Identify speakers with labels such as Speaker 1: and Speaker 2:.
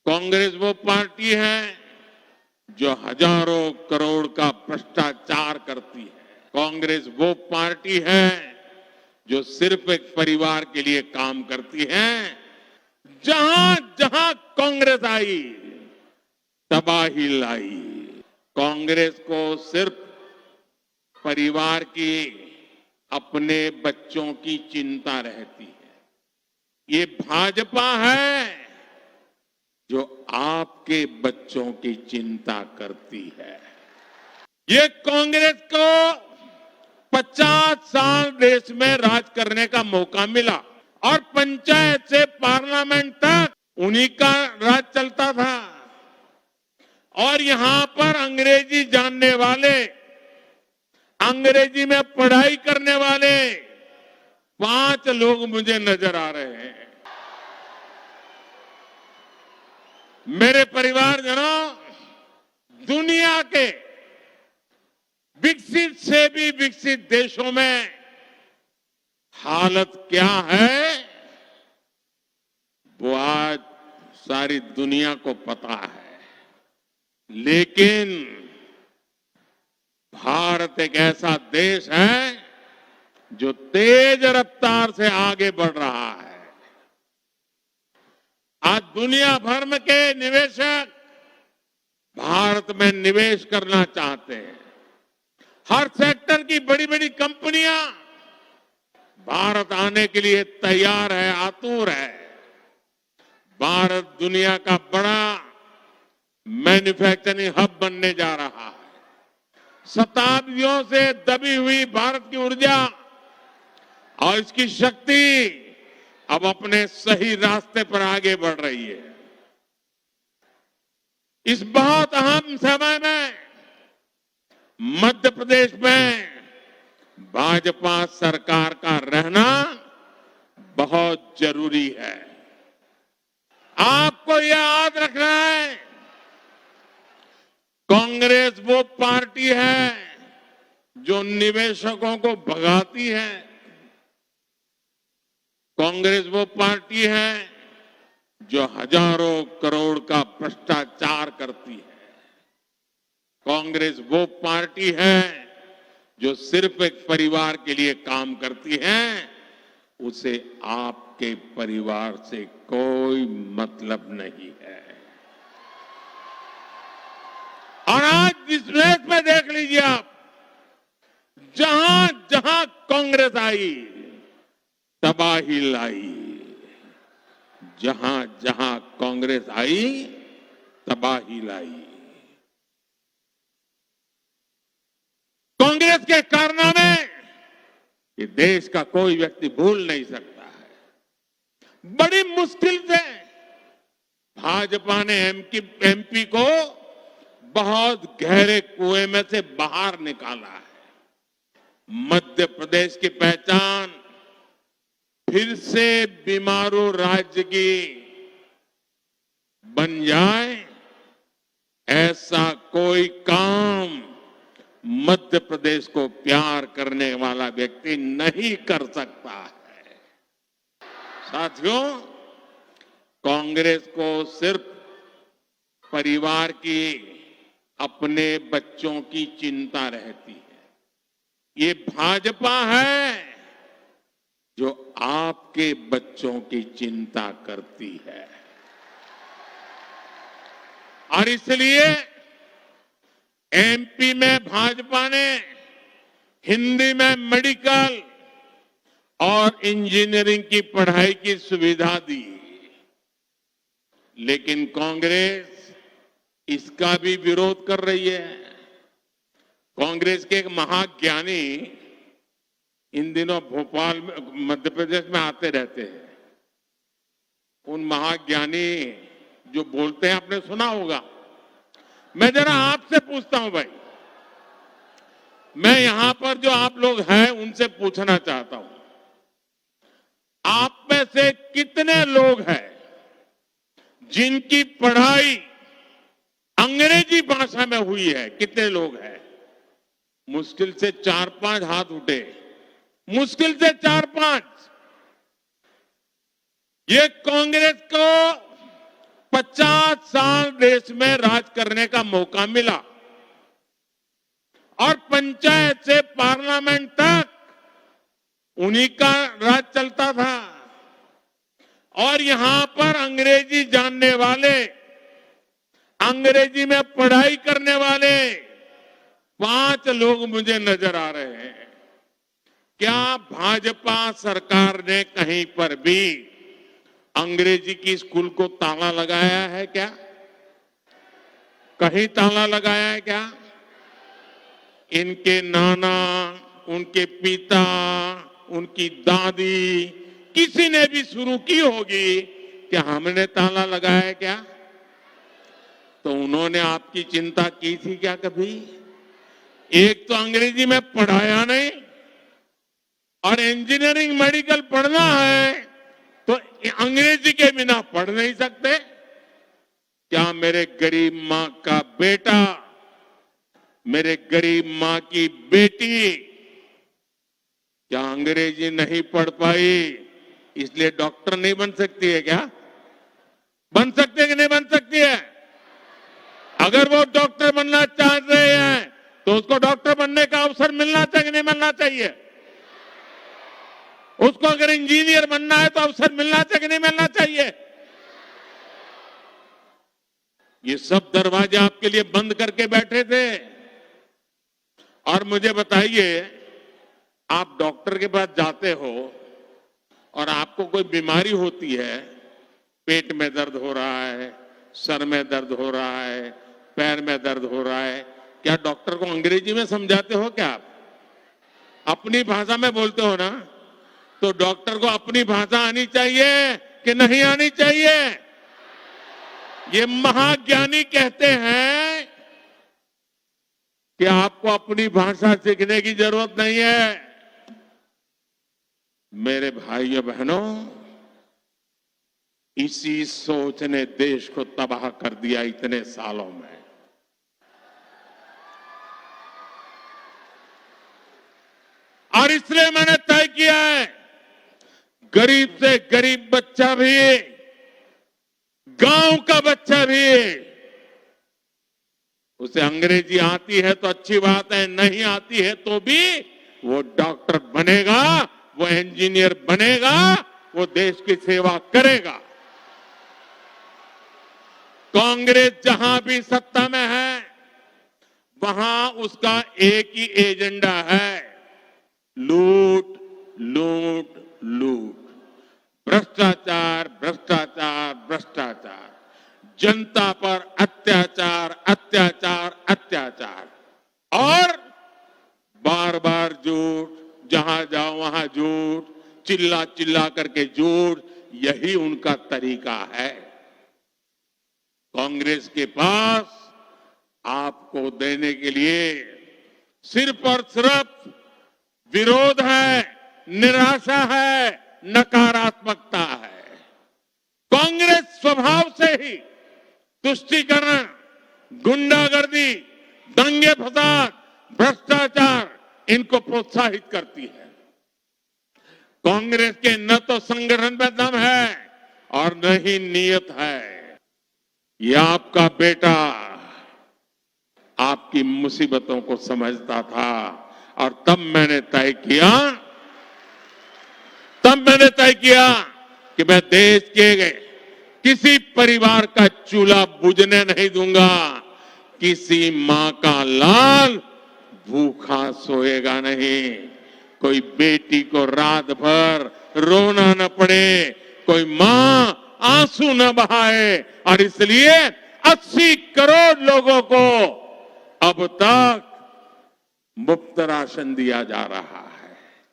Speaker 1: कांग्रेस वो पार्टी है जो हजारों करोड़ का भ्रष्टाचार करती है। कांग्रेस वो पार्टी है जो सिर्फ एक परिवार के लिए काम करती है। जहां जहां कांग्रेस आई तबाही लाई। कांग्रेस को सिर्फ परिवार की, अपने बच्चों की चिंता रहती है। ये भाजपा है जो आपके बच्चों की चिंता करती है। ये कांग्रेस को 50 साल देश में राज करने का मौका मिला और पंचायत से पार्लियामेंट तक उन्हीं का राज चलता था। और यहां पर अंग्रेजी जानने वाले, अंग्रेजी में पढ़ाई करने वाले 5 लोग मुझे नजर आ रहे हैं। मेरे परिवारजनों, दुनिया के विकसित से भी विकसित देशों में हालत क्या है वो आज सारी दुनिया को पता है। लेकिन भारत एक ऐसा देश है जो तेज रफ्तार से आगे बढ़ रहा है। आज दुनिया भर में के निवेशक भारत में निवेश करना चाहते हैं। हर सेक्टर की बड़ी बड़ी कंपनियां भारत आने के लिए तैयार है, आतुर है। भारत दुनिया का बड़ा मैन्युफैक्चरिंग हब बनने जा रहा है। शताब्दियों से दबी हुई भारत की ऊर्जा और इसकी शक्ति अब अपने सही रास्ते पर आगे बढ़ रही है। इस बहुत अहम समय में मध्य प्रदेश में भाजपा सरकार का रहना बहुत जरूरी है। आपको यह याद रखना है, कांग्रेस वो पार्टी है जो निवेशकों को भगाती है। कांग्रेस वो पार्टी है जो हजारों करोड़ का भ्रष्टाचार करती है। कांग्रेस वो पार्टी है जो सिर्फ एक परिवार के लिए काम करती है। उसे आपके परिवार से कोई मतलब नहीं है। और आज इस देश में देख लीजिए आप, जहां जहां कांग्रेस आई तबाही लाई। जहां जहां कांग्रेस आई तबाही लाई। कांग्रेस के कारनामे ये देश का कोई व्यक्ति भूल नहीं सकता है। बड़ी मुश्किल से भाजपा ने एमपी को बहुत गहरे कुएं में से बाहर निकाला है। मध्य प्रदेश की पहचान फिर से बीमारू राज्य की बन जाए, ऐसा कोई काम मध्य प्रदेश को प्यार करने वाला व्यक्ति नहीं कर सकता है। साथियों, कांग्रेस को सिर्फ परिवार की, अपने बच्चों की चिंता रहती है। ये भाजपा है जो आपके बच्चों की चिंता करती है। और इसलिए एमपी में भाजपा ने हिंदी में मेडिकल और इंजीनियरिंग की पढ़ाई की सुविधा दी। लेकिन कांग्रेस इसका भी विरोध कर रही है। कांग्रेस के एक महाज्ञानी इन दिनों भोपाल में, मध्य प्रदेश में आते रहते हैं। उन महाज्ञानी जो बोलते हैं आपने सुना होगा। मैं जरा आपसे पूछता हूं भाई, मैं यहां पर जो आप लोग हैं उनसे पूछना चाहता हूं, आप में से कितने लोग हैं जिनकी पढ़ाई अंग्रेजी भाषा में हुई है? कितने लोग हैं? मुश्किल से 4-5 हाथ उठे, मुश्किल से 4-5। ये कांग्रेस को 50 साल देश में राज करने का मौका मिला और पंचायत से पार्लियामेंट तक उन्हीं का राज चलता था। और यहां पर अंग्रेजी जानने वाले, अंग्रेजी में पढ़ाई करने वाले 5 लोग मुझे नजर आ रहे हैं। क्या भाजपा सरकार ने कहीं पर भी अंग्रेजी की स्कूल को ताला लगाया है क्या? कहीं ताला लगाया है क्या? इनके नाना, उनके पिता, उनकी दादी, किसी ने भी शुरू की होगी कि हमने ताला लगाया है क्या? तो उन्होंने आपकी चिंता की थी क्या कभी? एक तो अंग्रेजी में पढ़ाया नहीं और इंजीनियरिंग मेडिकल पढ़ना है तो अंग्रेजी के बिना पढ़ नहीं सकते। क्या मेरे गरीब मां का बेटा, मेरे गरीब मां की बेटी क्या अंग्रेजी नहीं पढ़ पाई इसलिए डॉक्टर नहीं बन सकती है क्या? बन सकती है कि नहीं बन सकती है? अगर वो डॉक्टर बनना चाह रहे हैं तो उसको डॉक्टर बनने का अवसर मिलना चाहिए नहीं मिलना चाहिए? उसको अगर इंजीनियर बनना है तो अवसर मिलना चाहिए कि नहीं मिलना चाहिए? ये सब दरवाजे आपके लिए बंद करके बैठे थे। और मुझे बताइए, आप डॉक्टर के पास जाते हो और आपको कोई बीमारी होती है, पेट में दर्द हो रहा है, सर में दर्द हो रहा है, पैर में दर्द हो रहा है, क्या डॉक्टर को अंग्रेजी में समझाते हो क्या? आप अपनी भाषा में बोलते हो ना? तो डॉक्टर को अपनी भाषा आनी चाहिए कि नहीं आनी चाहिए? ये महाज्ञानी कहते हैं कि आपको अपनी भाषा सीखने की जरूरत नहीं है। मेरे भाइयों बहनों, इसी सोच ने देश को तबाह कर दिया इतने सालों में। और इसलिए मैंने तय किया है, गरीब से गरीब बच्चा भी, गांव का बच्चा भी, उसे अंग्रेजी आती है तो अच्छी बात है, नहीं आती है तो भी वो डॉक्टर बनेगा, वो इंजीनियर बनेगा, वो देश की सेवा करेगा। कांग्रेस जहां भी सत्ता में है वहां उसका एक ही एजेंडा है, लूट लूट लूट, भ्रष्टाचार भ्रष्टाचार भ्रष्टाचार, जनता पर अत्याचार अत्याचार अत्याचार, और बार बार झूठ, जहां जाओ वहां झूठ, चिल्ला चिल्ला करके झूठ, यही उनका तरीका है। कांग्रेस के पास आपको देने के लिए सिर्फ और सिर्फ विरोध है, निराशा है, नकारात्मकता है। कांग्रेस स्वभाव से ही तुष्टीकरण, गुंडागर्दी, दंगे फसाद, भ्रष्टाचार इनको प्रोत्साहित करती है। कांग्रेस के न तो संगठन में दम है और न ही नीयत है। यह आपका बेटा आपकी मुसीबतों को समझता था और तब मैंने तय किया कि मैं देश के किसी परिवार का चूल्हा बुझने नहीं दूंगा, किसी मां का लाल भूखा सोएगा नहीं, कोई बेटी को रात भर रोना न पड़े, कोई मां आंसू न बहाए। और इसलिए 80 करोड़ लोगों को अब तक मुफ्त राशन दिया जा रहा है।